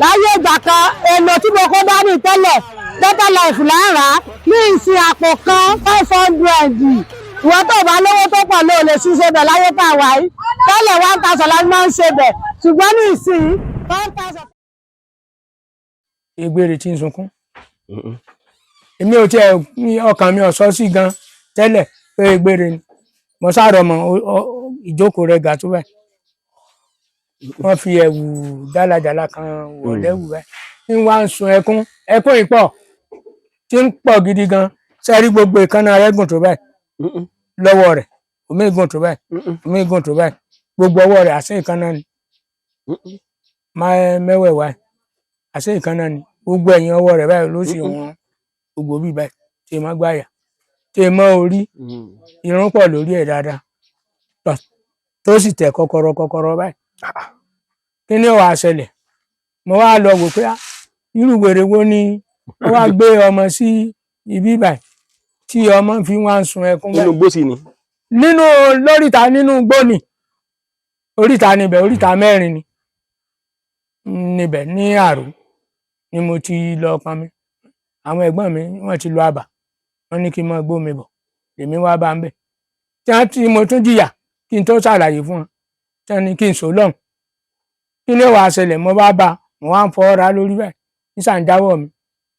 láyé ìgbà kan èlò tí mo kó dání tẹ́lẹ̀ better life lára ní ìsìn àpò kan 500 ìwọ́n tó bá lówó tó pọ̀ ló lè sí ṣebẹ̀ láyé tá a wà yìí tẹ́lẹ̀ 1000 láti máa ń ṣebẹ̀ ṣùgbọ́n ní ìsìn 1000. Egbére tí ń sunkún èmi ò tiẹ̀ ọkàn mi ò sọ sí gan tẹ́lẹ̀ pé egbére ni mo sáré ọmọ ìjókòó rẹ̀ gà tó báyìí wọ́n fi ẹ̀wù jálajàla kan wọ̀ lẹ́wù báyìí ń wá ń sun ẹkún ìpọ̀ tí ń pọ̀ gidi gan sẹ́rí gbogbo ìkànnà rẹ̀ gùn tó báyìí lọ́wọ́ rẹ̀ omi gùn tó báyìí omi gùn tó báyìí gbogbo ọwọ́ rẹ̀ àṣẹ ìkànnà ni mẹ́wẹ̀ẹ̀wá àṣẹ ìkànnà ni gbogbo ẹ̀yìn ọwọ́ rẹ̀ báyìí ló sì wọ́n gbogbo bí báyìí tí ẹ má gbáyà tí ẹ mọ orí irun pọ̀ lórí ẹ̀ dáadáa tó sì tẹ̀ kọ́kọ́rọ́ báyìí kí ni ó wá ṣẹlẹ̀ mo wá lọ wò pé irú wèrè wo ni ó wá gbé ọmọ sí ibi báyìí tí ọmọ fi wá ń sun ẹkún báyìí. nínú gbòsì ni. nínú lóríta nínú gbóni oríta níbẹ̀ oríta 4 ni níbẹ̀ ní àrò ni mo ti lọ pọnmi àwọn ẹ̀gbọ́n mi wọ́n ti lọ àbà wọ́n ní kí n máa gbómi bọ̀ èmi wá bá ń bẹ̀ tí mo tún jìyà kí n tó ṣàlàyé fún wọn tí wọ́n ní kí n sọ lọ́hùn kí ló wàá ṣẹlẹ̀ mo bá bá mo wá ń fọ ọ́ra lórí bẹ́ẹ̀ ní sàǹdáwọ̀ mi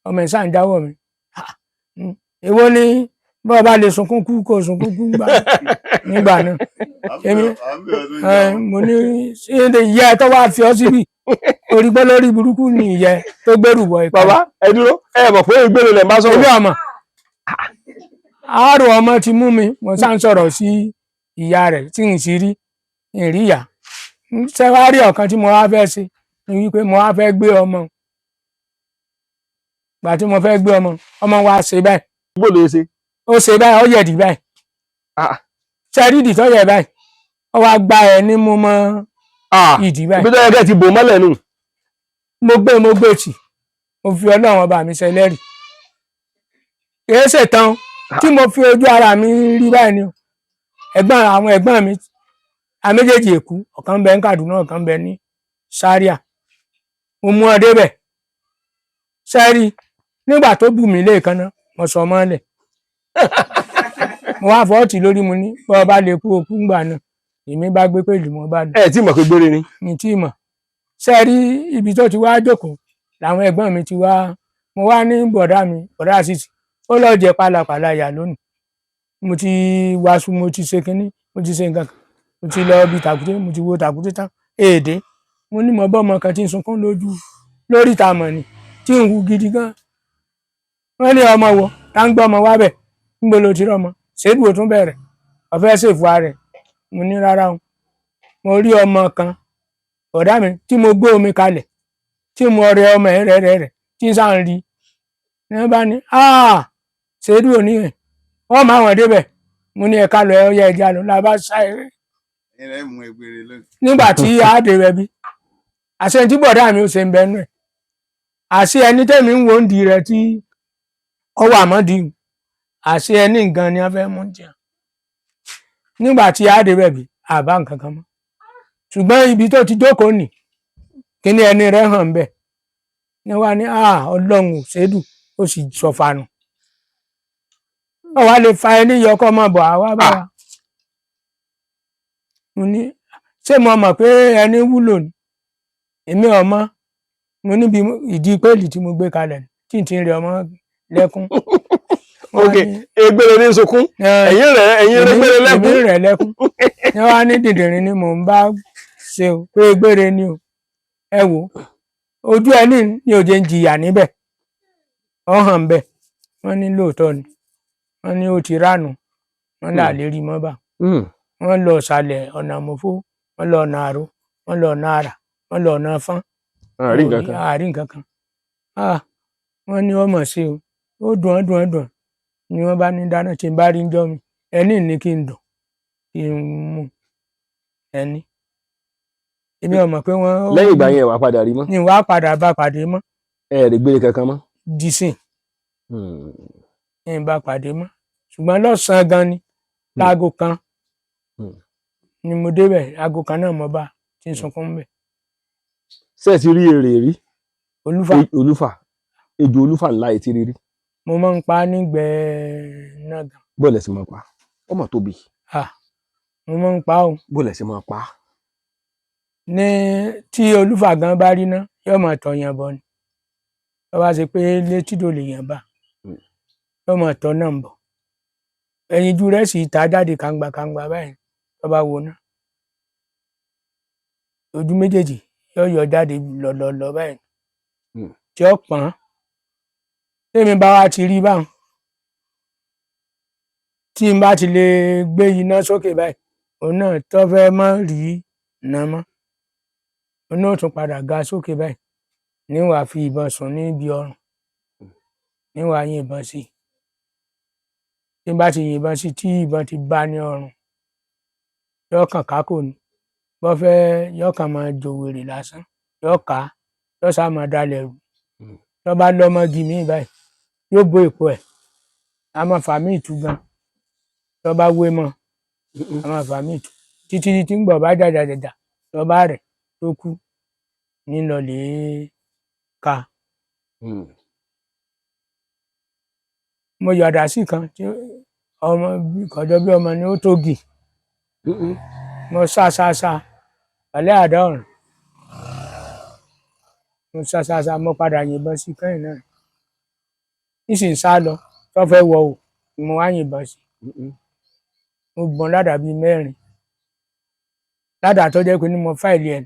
ọmọ ẹ̀ sàǹdáwọ̀ mi èwo ni bọ́ ọ bá lè sunkún kú kó sunkún kú nígbà náà èmi mo ní ìyá ẹ tó wá fi ọ síbí orí gbọ́ lórí burúkú ni ìyẹ tó gbẹ́rù bọ̀ ìpá. bàbá ẹ dúró ẹ mọ̀ pé ìgbèrè lẹ̀ ń bá sọ̀rọ̀. èmi ọmọ àárò ọmọ ti mú mi mo sá ń sọ̀rọ̀ sí ìyá rẹ̀ tí n sì rí ìríyà ṣe wá rí ọ̀kan tí mo wá fẹ́ ṣe ni wípé mo wá fẹ́ gbé ọmọ gbà tí mo fẹ́ gbé ọmọ wa ṣe báyìí. bó lè ṣe. ó ṣe báyìí ó yẹ̀dì báyìí ṣe rí ìdí tó yẹ báyìí ó wá gba ẹ ní mo mọ ìdí báyìí. ibi tó yẹ kẹ́ ti bò mọ́lẹ̀ nù. mo gbé tì mo fi Ọlọ́run ọba mi ṣẹlẹ́rì kìí ṣètàn tí mo fi ojú ara mi rí báyìí ni àwọn ẹ̀gbọ́n mi àméjèèjì èkú ọ̀kan bẹ ní Kaduna ọ̀kan bẹ ní Zaria mo mú ọ débẹ̀ sẹ́rí nígbà tó bù mí lẹ́ẹ̀kan náà mo sọ mọ́lẹ̀ mo wá fọ́ọ̀tì lórí mu ní bọ́ ọ bá lè kú okú ńgbà náà èmi bá gbé pèlú mo bá lọ. ẹ tí mọ̀ pé gbére ni. mi tí mọ̀ sẹ́rí ibi tó ti wá jókòó làwọn ẹ̀gbọ́n mi ti wá mo wá ní bọ̀dá àṣìṣì ó lọ jẹ pálapàla yà lónìí mo ti wàásù mo ti ṣe kínní mo ti ṣe nǹkan kan mo ti lọ bí tàkúté mo ti wo tàkúté tán èdè mo ní mo bọ́ ọmọ kan tí ń sunkún lórí ìta mọ̀ ni tí ń hu gidi gan wọ́n ní ọmọ wo tá ń gbọ́ ọmọ wá bẹ̀ níbo ló ti rọ́mọ ṣèlú ò tún bẹ̀rẹ̀ ọ̀fẹ́ ṣèfù ààrẹ mo ní rárá o mo rí ọmọ kan ọ̀dá mi tí mo gbé omi kalẹ̀ tí mo rẹ ọmọ ẹ̀ rẹ̀ tí ń sáà ń rí ní wọ́n bá ní ṣèlú ò ní ẹ̀ wọ́n máa wọ̀n débẹ̀ mo ní ẹ̀ka lọ ẹ̀yà ẹ̀já lọ la bá sá eré nígbà tí àádé rẹ bí àṣẹ tí bọ̀dá mi ò ṣe ń bẹnu ẹ̀ àṣẹ ẹni tẹ́mi ń wo ń di rẹ tí ọwọ́ àmọ́dì àṣẹ ẹni nǹkan ni wọ́n fẹ́ mú jẹun nígbà tí àádé rẹ bí àbá nǹkan kan mọ́ ṣùgbọ́n ibi tó ti jókòó nì kíní ẹni rẹ hàn bẹ́ẹ̀ ni wọ́n á ní Ọlọ́run ò ṣèdù ó sì sọ̀fànù ọwọ́ lè fa ẹni yọ ọkọ ọmọ bọ̀ àwa bá wa mo ní ṣé mo mọ̀ pé ẹni wúlò ni èmi ọmọ mo níbi ìdí péèlì tí mo gbé kalẹ̀ tí n ti ń rẹ ọmọ lẹ́kún. ok egbére ní sunkún ẹ̀yìn rẹ̀ gbére lẹ́kún. èmi rẹ̀ lẹ́kún ni wọ́n á ní dìndìnrín ni mò ń bá ṣe o pé egbére ni o ẹ wò ojú ẹni ní òjò ń jìyà níbẹ̀ wọ́n hàn bẹ́ẹ̀ wọ́n ní lóòótọ́ ni wọ́n ní ó ti ránu wọ́n là lè rí mọ́ bá wọ́n lọ ṣàlẹ̀ ọ̀nà àmọ́fó wọ́n lọ ọ̀nà àrò wọ́n lọ ọ̀nà àrà wọ́n lọ ọ̀nà fán àárín kankan wọ́n ní ọmọ sí o ó dùn ni wọ́n bá ní dáná tí n bá rí jọ́ mi ẹni ní kí n dùn kí n mú ẹni èmi ọmọ pé wọ́n. lẹ́yìn ìgbà yẹn wàá padà rí mọ́. ni wàá padà bá pàdé mọ́. ẹ rí gbére kankan mọ́. dísìn ní bá pàdé mọ́ ṣùgbọ́n lọ́sàn-án gan ni láago kan ni mo débẹ̀ aago kan náà mo bá tí ń sunkún bẹ̀. ṣé ẹ ti rí èrè rí. olúfà. Olúfà, ejò olúfà ńlá etí rírí. Mo máa ń pa á nígbẹ̀ẹ́ náà gan. Bọ́ọ̀lù ẹ̀sìn máa pa ọmọ tóbi. Mo máa ń pa á o. Bọ́ọ̀lù ẹ̀sìn máa pa. Ní tí olúfà gan bá rí ná yóò máa tọ̀ yàn bọ̀ ni. Tó bá ṣe pé létídò lèèyàn bá yóò máa tọ̀ náà bọ̀. Ẹyinjú rẹ̀ sì ta jáde kàǹgbà báyìí tó bá wo ná. Ojú méjèèjì yóò yọ jáde lọ̀lọ̀lọ̀ báyìí tí ó pọ́n. Tèmi bá wá ti rí báwọn, tí n bá ti lè gbé iná sókè báyìí, òun náà tó fẹ́ mọ́ rí iná mọ́, òun náà tún padà ga sókè báyìí, níwà fi ìbọn sùn níbi ọrùn, níwà yìnbọn sí. Tí n bá ti yìnbọn sí tí ìbọn ti bá ní ọrùn, yóò kàn kákò ní. Bọ́ fẹ́ yóò kàn máa jò wèrè lásán, yóò ká, yóò sá máa dalẹ̀ rú. Tó bá lọ́mọgi míì báyìí, yóò bó èpo ẹ̀, a máa fà mí ìtú gan. Tó bá wé mọ́, a máa fà mí ìtú. Títí tí ń gbọ̀ bá jàjàjàjà, tó bá rẹ̀ tó kú, ní lọ lè ka. Mo yọ̀dà sí kan tí ọmọ kọjọ bí ọmọ ni ó tó gì. Mo sá pẹ̀lẹ́ àdá ọ̀run. Mo sá mo padà yìnbọn sí kẹ́yìn náà. Nísìnyí sá lọ tó fẹ́ wọ ò, mo wá yìnbọn sí. Mo gbọ́n ládàá bíi 4. Ládàá tó jẹ́ pé ní mo fáìlì ẹ̀,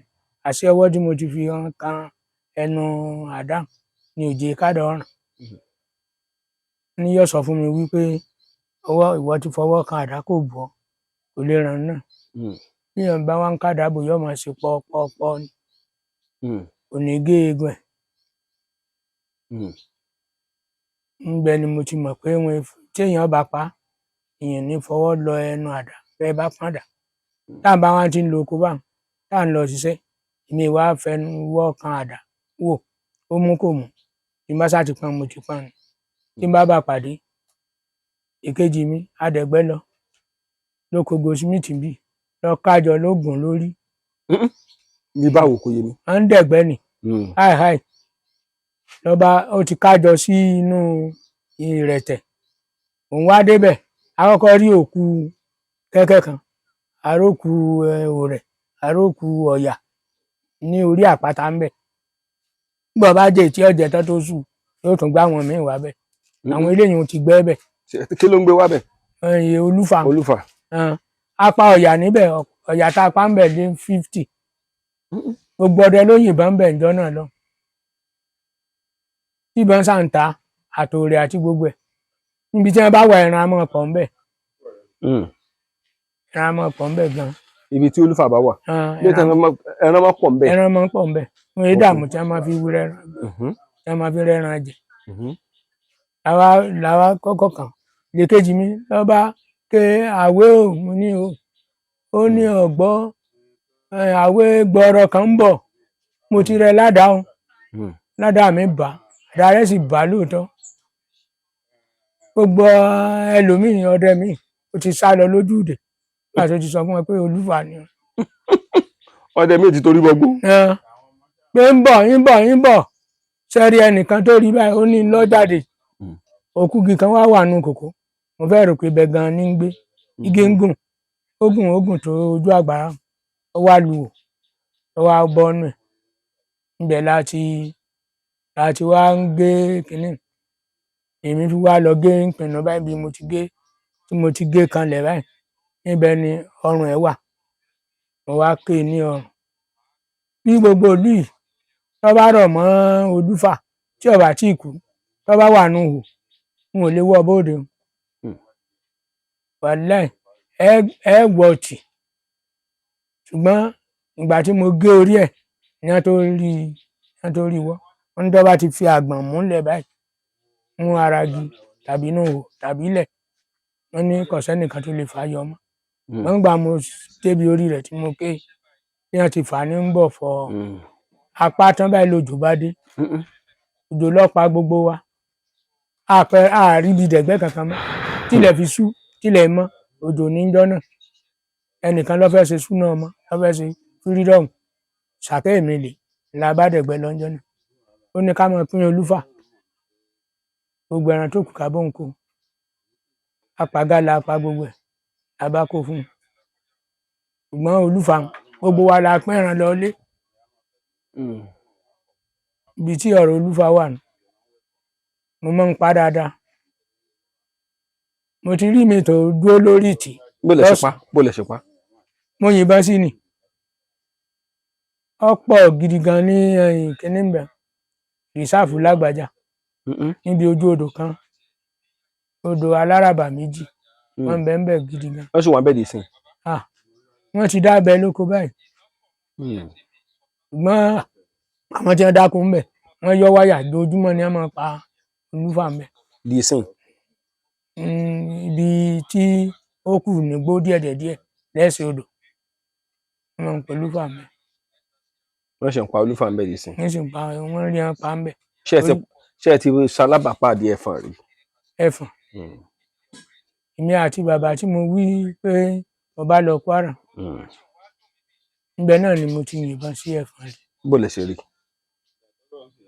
àṣẹ ọwọ́ tí mo ti fi kan ẹnu àdá ni òjé kádà ọ̀ràn. Ní yóò sọ fún mi wípé ìwọ ti fọwọ́ kan àdá kò bù ọ́, kò lè ràn náà. Bí èèyàn bá wá ń kádà bò yóò máa ṣe pọ́pọ́pọ́ ni. Kò ní gé egun ẹ̀. Ńbẹ̀ ni mo ti mọ̀ pé tí èèyàn bá pa, èèyàn ní fọwọ́ lọ ẹnu àdá bẹ́ẹ̀ bá pọ́n àdá. Tá à bá wá ti ń lo oko báwọn, tá à ń lọ ṣiṣẹ́, èmi wá fẹnu wọ́ kan àdá wò, ó mú kò mú. Tí n bá sá ti pọ́n, mo ti pọ́n ni. Tí n bá bá pàdé, èkejì mi adẹ̀gbẹ́ lọ lóko gosímìtì bí lọ kájọ ló gùn lórí. Ní báwo kò yé mi. À ń dẹ̀gbẹ́ ni. Háì. Lọ́ba ó ti kájọ sí inú ìrẹ̀tẹ̀. Òun wá débẹ̀, àkọ́kọ́ rí òkú kẹ́kẹ́ kan, àrókù òrẹ̀, àrókù ọ̀yà ní orí àpáta ńbẹ̀. Nígbà bá jẹ́ tí ọ̀jẹ̀ tán tó sùn, yóò tún gbá àwọn míì wá bẹ̀. Àwọn eléyìí ti gbẹ́ bẹ̀. Kí ló ń gbé wá bẹ̀? Olúfà. Apá ọ̀yà níbẹ̀, ọ̀yà tá a pa ńbẹ̀ dé 50. Gbogbo ọdẹ ló yìnbọn ńbẹ̀ ńjọ́ náà lọ. Tí ìbọn sá ń ta àtòrè àti gbogbo ẹ̀. Níbi tí wọ́n bá wà ẹran a máa pọ̀ ńbẹ̀. Ẹran a máa pọ̀ ńbẹ̀ gan. Ibi tí olúfà bá wà. Ẹran máa pọ̀ ńbẹ̀. Ẹran máa pọ̀ ńbẹ̀. Wọ́n yé dààmú tí wọ́n máa fi wúrẹ́ ẹran. Tí wọ́n máa fi rẹ́ran jẹ. Làwa kọ́kọ́ kan. Lèkejì mi lọ́ba ké àwé ò mú ní o. Ó ní ọ̀gbọ́ àwé gbọ́rọ̀ kan ń bọ̀. Mo ti rẹ ládàá o. Ládàá mi bà. Àdá rẹ̀ sì bà lóòótọ́. Gbogbo ẹlòmíì ọdẹ mi ó ti sá lọ lójú ìdè. Nígbà tó ti sọ fún wọn pé olúfà ni. Ọdẹ mi ti torí bọgbó. Pé ń bọ̀. Sẹ́rí ẹnìkan tó rí báyìí ó ní lọ jáde. Òkúgi kan wá wà nù kòkó. Mo fẹ́ rò pé ibẹ̀ gan ní ń gbé. Igi ń gùn. Ó gùn tó ojú àgbàrá. Ó wá lu wò. Ó wá bọ́ nù ẹ̀. Ńbẹ̀ láti wá ń gé kínní. Èmi fi wá lọ gé ìpinnu báyìí bí mo ti gé kanlẹ̀ báyìí. Níbẹ̀ ni ọrùn ẹ̀ wà. Mo wá ké ní ọrùn. Bí gbogbo ìlú yìí tó bá rọ̀ mọ́ olúfà tí ó bá tí kú, tó bá wà nù hù, n ò lè wọ́ bóde o. Wàláì ẹ wọ̀ tì. Ṣùgbọ́n ìgbà tí mo gé orí ẹ̀ ní wọ́n tó rí wọ́. Wọ́n ní tó bá ti fi àgbọ̀n múlẹ̀ báyìí, mú ara gi tàbí inú hò tàbí ilẹ̀. Wọ́n ní kò sẹ́nìkan tó lè fà á yọ mọ́. Wọ́n gbà mo débi orí rẹ̀ tí mo ké. Bí wọ́n ti fà á ní ń bọ̀ fọ apá tán báyìí lójò bá dé. Òjò ló pa gbogbo wa. Àárí ibi dẹ̀gbẹ́ kankan mọ́. Tílẹ̀ fi ṣú, tílẹ̀ mọ́, òjò ní ńjọ́ náà. Ẹnìkan ló fẹ́ ṣe súná ọmọ, ló fẹ́ ṣe fírídọ̀mù. Ṣàkẹ́ èmi lè la bá dẹ̀gbẹ́ lọ́jọ́ náà. ó ní ká máa pín olúfà gbogbo ẹran tó kù ká bóun kó apagálà apá gbogbo ẹ̀ la bá kó fún un ṣùgbọ́n olúfà gbogbo wa la pín ẹran lọlé ibi tí ọ̀rọ̀ olúfà wà nù mo máa ń pa dáadáa mo ti rí mi tó dúró lórí ìtì bó lẹ ṣe pa mo yìnbọn sí ni ọ̀pọ̀ gidi gan ní kíní ń bẹ rìsáàfù lágbàjá níbi ojú odò kan odò aláràbà méjì wọ́n ń bẹ gidi gan. wọ́n sì wà bẹ́ẹ̀ dì sí. wọ́n ti dábẹ́ lóko báyìí ṣùgbọ́n àwọn tí wọ́n dáko ń bẹ wọ́n yọ wáyà dojúmọ́ ni wọ́n máa pa olúfà ń bẹ. dì sí. ibi tí ó kù nígbó díẹ̀ lẹ́sẹ̀ odò wọ́n máa ń pa olúfà ń bẹ. wọ́n sì ń pa olúfà ń bẹ dì sí. wọ́n sì ń pa wọ́n rí wọn pa ń bẹ. ṣé ẹ ti ṣalábàápàdé ẹfọ̀n rí. ẹfọ̀n èmi àti bàbá tí mo wí pé ọba lọ Kwara níbẹ̀ náà ni mo ti yìnbọn sí ẹfọ̀n rí. bó lẹ ṣe rí.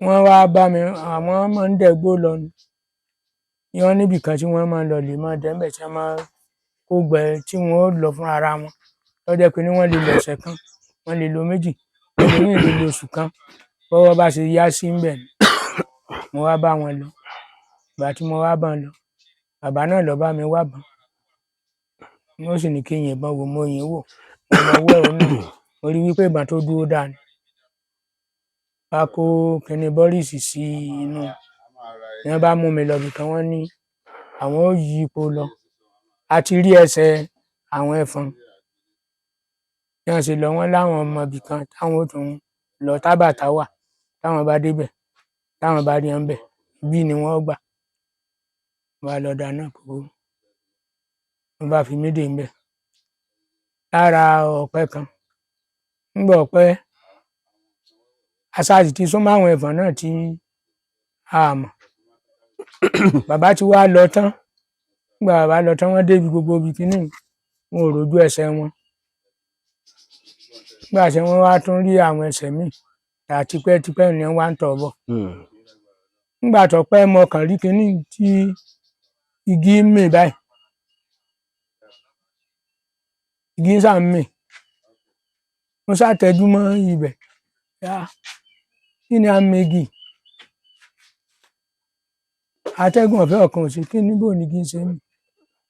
wọ́n wá bá mi àwọn máa ń dẹ̀gbó lọ ni wọ́n níbì kan tí wọ́n máa ń lọ lè máa dẹ́mbẹ̀ tí wọ́n máa kó gbẹ tí wọ́n ó lọ fún ara wọn lọ́jọ́ pé ní wọ́n lè lo ọ̀sẹ̀ kan wọ́n lè lo méjì ẹlòmíì lè lo oṣù kan bọ́wọ́ bá ṣe yá sí ń bẹ̀ ni mo wá bá wọn lọ ìgbà tí mo wá bá wọn lọ bàbá náà lọ bá mi wá bán wọ́n sì ní kí n yìnbọn wò mo yìn wò mo lọ wẹ̀ ọ́ náà mo rí wípé ìbọn tó dúró dáa ni bá kó kíní bọ́rìsì sí inú ni wọ́n bá mú mi lọ bìkan wọ́n ní àwọn ó yí ipò lọ a ti rí ẹsẹ̀ àwọn ẹfọ̀n bí wọ́n ṣe lọ wọ́n láwọn ọmọ bìkan táwọn ó tún lọ tábàtà wà táwọn bá débẹ̀ táwọn bá rí wọn bẹ̀ bí ni wọ́n gbà wọ́n bá lọ dáná kó wọ́n bá fi mí dè ń bẹ̀ lára ọ̀pẹ kan nígbà ọ̀pẹ aṣáàtì ti súnmọ́ àwọn ẹ̀fọ̀n náà tí a mọ̀ bàbá ti wá lọ tán nígbà bàbá lọ tán wọ́n débi gbogbo ibi kíní wọn ò rójú ẹsẹ̀ wọn nígbà tí wọ́n wá tún rí àwọn ẹsẹ̀ míì tà tipẹ́tipẹ́ ni wọ́n wá ń tọ̀ bọ̀ nígbà tó pẹ́ mọ kàn rí kíní tí igi ń mì báyìí igi ń sàn mì mo ṣàtẹjú mọ́ ibẹ̀ kí ni a megi atẹ́gùn ọ̀fẹ́ ọ̀kan ò sí kí níbò ní kí n ṣe mí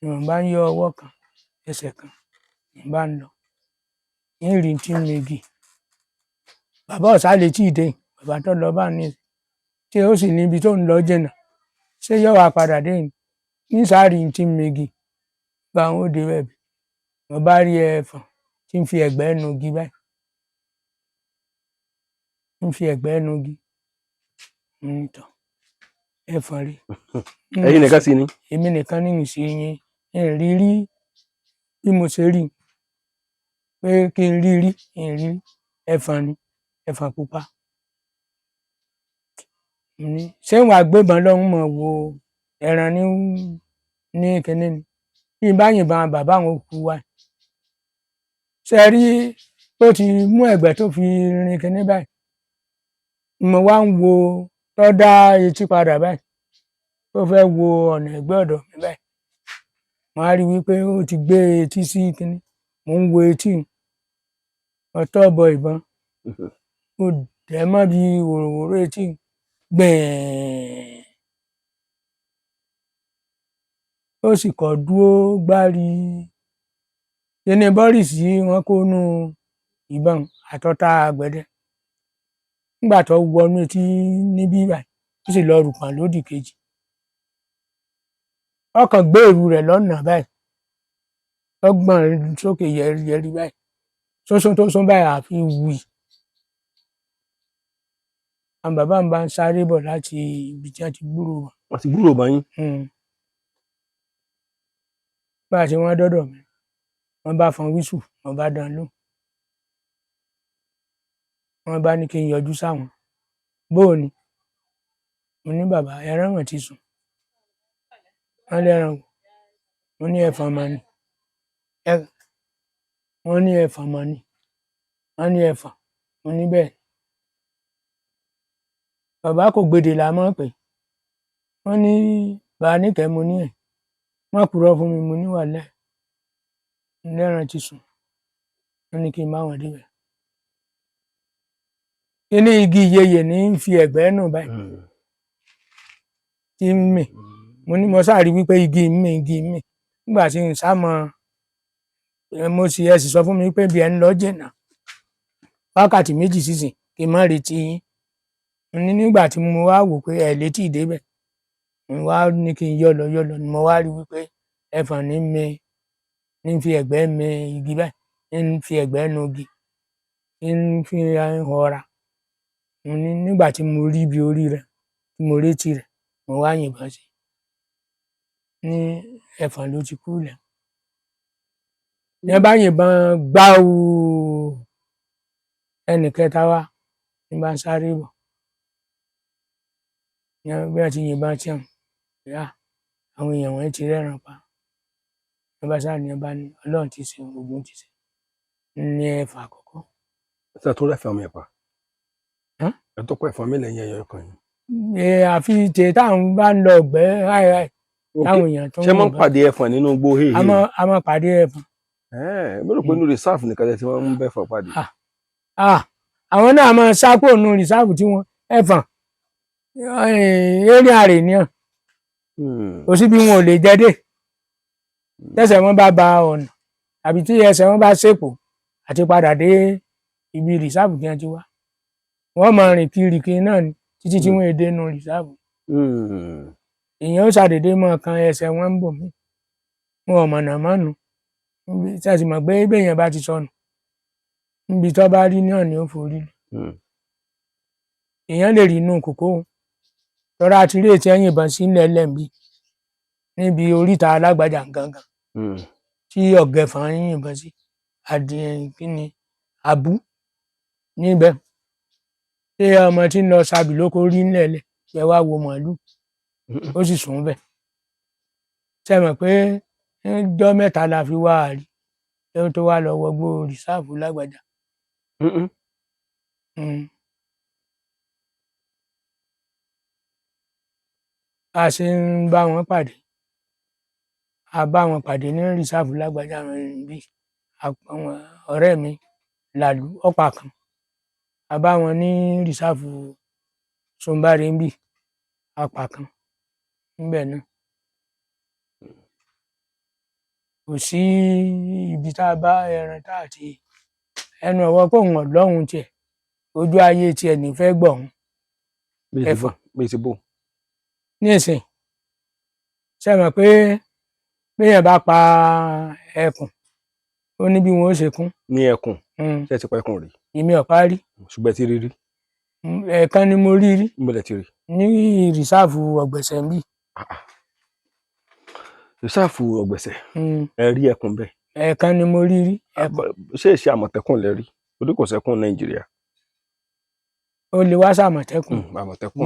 ìwọ̀n bá ń yọ ọwọ́ kan ẹsẹ̀ kan ìwọ̀n bá ń lọ ní rí tí ń megi bàbá ọ̀sá lè tí ì dé bàbá tó lọ bá ní tí ó sì níbi tó ń lọ jìnnà ṣé yọ wá padà dé ní sáàrí tí ń megi gba àwọn òde wẹ̀bì mo bá rí ẹfọ̀n tí ń fi ẹ̀gbẹ́ nu igi báyìí ń fi ẹ̀gbẹ́ nu igi nítọ̀ ẹfọ̀n rí. ẹ̀yin nìkan sí ni. èmi nìkan ní ìṣe yẹn ìrírí bí mo ṣe rí pé kí n rí ìrí ẹfọ̀n ni ẹfọ̀n pupa ṣé wọn àgbébọn lọ́hùn mọ̀ wo ẹran ní kínní ni bí n bá yìnbọn bàbá àwọn òkú wa ṣe rí tó ti mú ẹ̀gbẹ́ tó fi rin kínní báyìí mo wá ń wo tó dá etí padà báyìí tó fẹ́ wo ọ̀nà ẹ̀gbẹ́ ọ̀dọ̀ mi báyìí mo á rí wípé ó ti gbé etí sí kínní mo ń wo etí ọtọ́ bọ ìbọn mo dẹ̀ mọ́ bí wòròwòrò etí gbẹ̀ẹ́n ó sì kọ̀ dúró gbárí kíní bọ́rìsì wọn kó nú ìbọn àtọ́ta àgbẹ̀dẹ nígbà tó wọnú etí níbí báyìí ó sì lọ rùpọ̀n lódì kejì ọkàn gbèrú rẹ̀ lọ́nà báyìí lọ́gbọ̀n sókè yẹri báyìí sósó tó sún báyìí àfi wì àwọn bàbá mi bá ń sáré bọ̀ láti ibi tí wọ́n ti gbúrò wọn. wọ́n ti gbúrò bá yín. bá a ṣe wọ́n dọ́dọ̀ mi wọ́n bá fọn wíṣù wọ́n bá dán lóhùn wọ́n bá ní kí n yọjú sáwọn bóò ni mo ní bàbá ẹran wọn ti sùn wọ́n lẹ́ran wò mo ní ẹ̀fọn mọ́ ni wọ́n ní ẹ̀fọn mọ́ ni wọ́n ní ẹ̀fọn mo ní bẹ́ẹ̀ bàbá kò gbèdè là mọ́ pé wọ́n ní bàbá níkẹ́ mo ní ẹ̀ wọ́n purọ́ fún mi mo ní wàhálà lẹ́ran ti sùn wọ́n ní kí n bá wọn débẹ̀. kíní igi ìyeyè ní fi ẹ̀gbẹ́ nù báyìí tí ń mì mo ní mo sáà rí wípé igi mì nígbà tí n sá mọ mo sì ẹ sì sọ fún mi pé bí ẹ ń lọ jìnnà wákàtí méjì sísìn kí n má retí yín mo ní nígbà tí mo wá wò pé ẹ létí ìdébẹ̀ mo wá ní kí n yọ lọ ni mo wá rí wípé ẹfọ̀n ní fi ẹ̀gbẹ́ mi igi báyìí ní fi ẹ̀gbẹ́ nu igi ní fi họra mo ní nígbà tí mo rí ibi orí rẹ̀ tí mo rétí rẹ̀ mo wá yìnbọn sí ní ẹfọ̀n ló ti kú lẹ̀ ní ẹ bá yìnbọn gbáù ẹnì kẹta wá ní bá ń sáré bọ̀ ní bí wọ́n ti yìnbọn tí àwọn èèyàn wọn ti rẹ́ràn pa ní bá sáà ní ẹ bá ní Ọlọ́run ti ṣe ogun ti ṣe ní ẹ̀fà àkọ́kọ́. ṣé tó rẹ́fẹ̀ẹ́ ọmọ ẹ̀ pa ẹ tó pọ̀ ẹ̀fọn mi lẹ́yìn ẹ̀yọ kan yìí. àfi tè táwọn bá ń lọ ọ̀gbẹ́ háìháì táwọn èèyàn tó ń ṣé máa ń pàdé ẹ̀fọn nínú igbó hèhè. a máa pàdé ẹ̀fọn. mo rò pé inú rìsáàfù nìkan tí wọ́n ń bẹ́fọn pàdé. àwọn náà máa sápò nù rìsáàfù tí wọ́n ẹ̀fọn eré àrè ni hàn kò sí bí wọn ò lè jẹ dé tẹsẹ̀ wọn bá ba ọ̀nà àbí tí ẹsẹ̀ wọn bá ṣèpò àti padà dé ibi rìsáàfù tí wọ́n ti wá wọ́n máa rìn kiri náà ni títí tí wọ́n èdè nù rìsáàfù èèyàn ó ṣàdédé mọ kan ẹsẹ̀ wọn ń bò mí wọn ò mọ̀nà mọ́nu tí a sì mọ̀ pé béèyàn bá ti sọnù níbi tó bá rí náà ni ó forí èèyàn lè rí inú kòkó lọ́ra àti ilé tí ẹ̀yìn ìbọn sí ilẹ̀ lẹ́ǹbí níbi oríta alágbàjà gangan tí ọ̀gẹ̀fọ̀n yìnbọn sí kíni àbú níbẹ̀ ṣé ọmọ tí ń lọ sábì lóko rí nílẹ̀ ẹ wá wo màálù ó sì sùn bẹ́ẹ̀ ṣe mọ̀ pé ọjọ́ mẹ́ta la fi wá àrí ẹni tó wá lọ wọgbó rìsáàfù lágbàjà. a ṣe ń bá wọn pàdé ní rìsáàfù lágbàjà bí àwọn ọ̀rẹ́ mi làlú ọ̀pá kan a bá wọn ní rìsáàfù Sùnbárẹ̀ ń bì apá kan níbẹ̀ náà kò sí ibi tá a bá ẹran tá àti ẹnu ọwọ́ kó ń ọlọ́run tiẹ̀ ojú ayé tiẹ̀ nífẹ̀ẹ́ gbọ̀hún ẹ̀fọn bíi ti bò. ní ìsìn ṣe mọ̀ pé béèyàn bá pa ẹkùn ó ní bí wọn ó ṣe kún. ní ẹkùn ṣe ti pa ẹkùn rí. èmi ò pa rí. ṣùgbọ́n ti rí rí. ẹ̀ẹ̀kan ni mo rí rí. níbo lẹ ti rí. ní rìsáàfù ọ̀gbẹ̀sẹ̀ ń bì. rìsáàfù ọ̀gbẹ̀sẹ̀ ẹ rí ẹkùn bẹ́ẹ̀. ẹ̀ẹ̀kan ni mo rí rí. ṣé ìṣe àmọ̀tẹ́kùn lẹ rí orí kò sẹ́kùn Nàìjíríà. ó lè wá sàmọ̀tẹ́kùn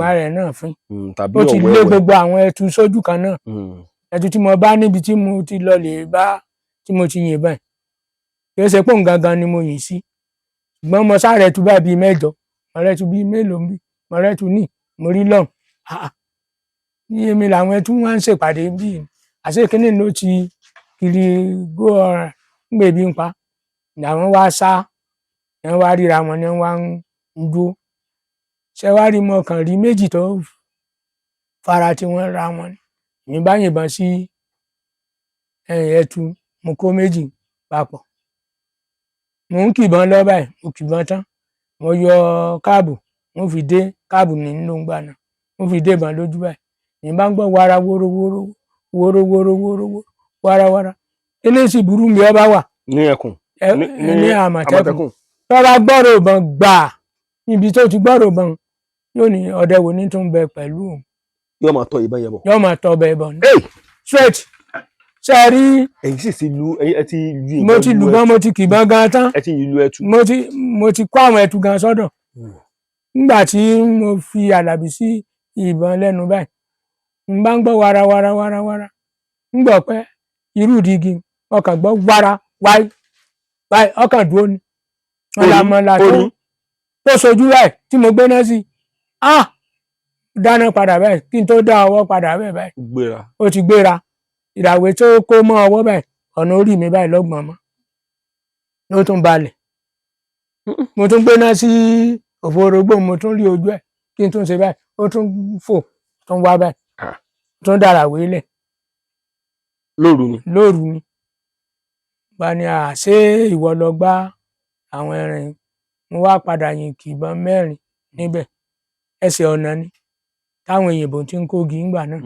má rẹ̀ náà fín ó ti lé gbogbo àwọn ẹtu sójú kan náà ẹtu tí mo bá níbi tí mo ti lọ lè bá tí mo ti yìnbọn kì í ṣe pé òun gangan ni mo yìn sí ṣùgbọ́n mo sáré tu bá bíi mẹ́jọ mo rẹ́ tu bíi mélòó bí mo rẹ́ tu ní mo rí lọ́hùn iye mi làwọn ẹtu wọn ń ṣèpàdé bíi àṣé kínní ló ti kiri gbó ọ̀ràn ń gbèbí ń pa làwọn wá sá wọn wá ríra wọn ni wọn wá ń dúró ṣe wá rí mọ kàn rí méjì tó fara tí wọ́n ra wọn ní bá yìnbọn sí ẹtu mo kó méjì papọ̀ mo ń kìbọn lọ báyìí mo kìbọn tán mo yọ káàbù mo fi dé káàbù nínú gbà náà mo fi dé ìbọn lójú báyìí ní bá ń gbọ́ wara wóró wárawára eléyìí sì burú mi ọba wà ní ẹkùn ní àmọ̀tẹ́kùn tọ́ra gbọ́rọ̀ ìbọn gbà níbi tó ti gbọ́rọ̀ ìbọn yóò ní ọdẹ wo ní tó ń bẹ pẹ̀lú òun. yóò máa tọ ìbọn yẹn bọ̀. yóò máa tọ ọbẹ̀ ìbọn ní. straight ṣe rí. èyí sì ti lu ẹ ti lu ìbọn. mo ti lùbọn mo ti kìbọn gan tán. ẹ ti lu ẹtu. mo ti kó àwọn ẹtu gan sọ́dọ̀. nígbà tí mo fi àlàbí sí ìbọn lẹ́nu báyìí n bá ń gbọ́ wara ń gbọ́ pé irú ìdígi ọkàn gbọ́ wara wáyé ọkàn dúró ni. ọ̀làmọ̀là tó sojú rẹ̀ tí mo gbé náà sí dáná padà báyìí kí n tó dá ọwọ́ padà báyìí gbéra. ó ti gbéra ìràwé tó kó mọ́ ọwọ́ báyìí ọ̀nà orí mi báyìí lọ́gbọ̀n mọ́ ló tún balẹ̀ mo tún gbéná sí òfurufú mo tún rí ojú ẹ̀ kí n tún ṣe báyìí ó tún fò tún wá báyìí tún dára wílẹ̀ lóru ni bá ní àṣé ìwọ lọ gbá àwọn ẹran yìí mo wá padà yìn kìbọn mẹ́rin níbẹ̀ ẹsẹ̀ ọ̀nà ni táwọn òyìnbó ti ń kógi ńgbà náà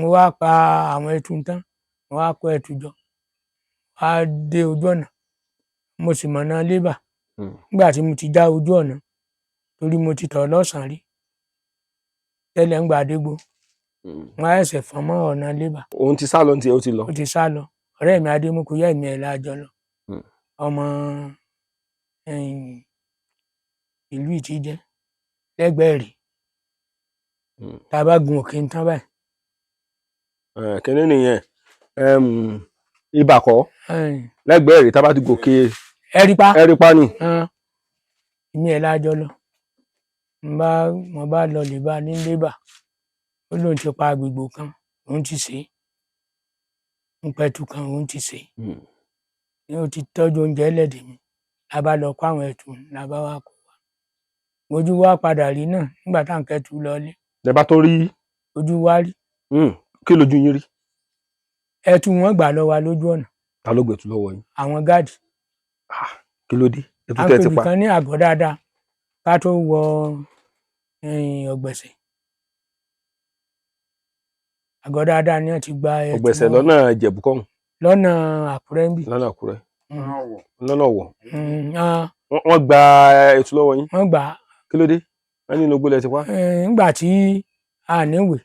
mo wá pa àwọn ẹtu tán mo wá kó ẹtu jọ wá dé ojú ọ̀nà mo sì mọ̀nà lébà nígbà tí mo ti dá ojú ọ̀nà torí mo ti tọ̀ lọ́sàn-án rí tẹ́lẹ̀ ń gbàdégbò wọn á ẹsẹ̀ fọ́n mọ́ ọ̀nà lébà. òun ti sá lọ ní tiẹ̀ ó ti lọ. ó ti sá lọ ọ̀rẹ́ mi adémukú yẹ́ mi ẹ̀ lájọ lọ ọmọ ìlú ìtìjẹ́ lẹ́gbẹ̀ẹ́ rí tá a bá gun òkè ń tán báyìí. kíní nìyẹn ibàkọ́ lẹ́gbẹ̀ẹ́ rí tá a bá ti gòkè ẹ̀rípa ni. èmi ẹ̀ lájọ lọ mo bá lọ lè bá ní lébà ó lóun ti pa agbègbè kan òun ti ṣe ń pẹ̀tù kan òun ti ṣe ní o ti tọ́jú oúnjẹ ẹlẹ́dẹ̀ mi la bá lọ kó àwọn ẹ̀tù la bá wá kó wa ojú wa padà rí náà nígbà tá à ń kẹ́tù lọlé. ẹ bá tó rí. ojú wa rí. kí lójú yín rí. ẹ̀tù wọn gbà lọ wa lójú ọ̀nà. ta ló gbẹ̀tù lọ́wọ́ yín. àwọn gáàdì. kí ló dé. ẹ̀tù tẹ́ ti pa. à ń pè nìkan ní àgọ́ dáadáa ká tó wọ ọ̀gbẹ̀sẹ̀. àgọ́ dáadáa ni wọ́n ti gba ẹ̀tù. ọ̀gbẹ̀sẹ̀ lọ́nà Ìjẹ̀bú kọ́hún. lọ́nà Àkúrẹ́ ń bì. lọ́nà Àkúrẹ́. lọ́nà Ọ̀wọ̀. wọ́n gba ẹ̀tù lọ́wọ́ yín. wọ́n gbà á. kí ló dé wọ́n ní inú gbólẹ̀ ti pa. nígbà tí a níwèé